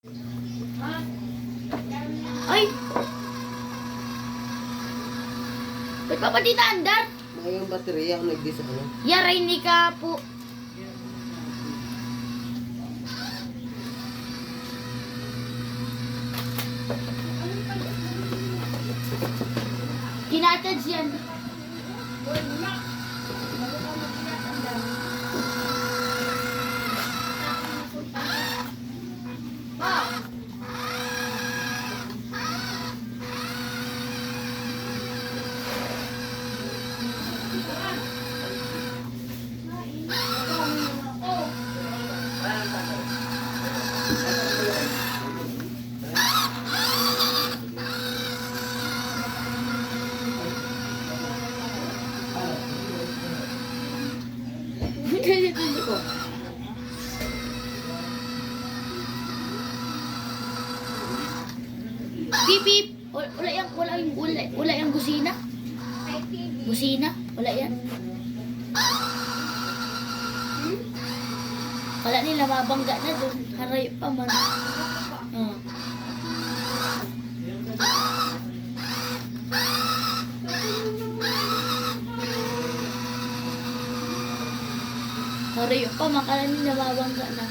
Ay! Ba't pa pati naandar? Mga yung baterya ako nag-dis ano. Yaray ni ka po. Kinatad yan. Kasi tuloy ko. Beep beep. Wala yung busina. Busina? Wala yan. Wala nila mabangga na dun. Haray pa man. Haray pa man. Kala nila mabangga na.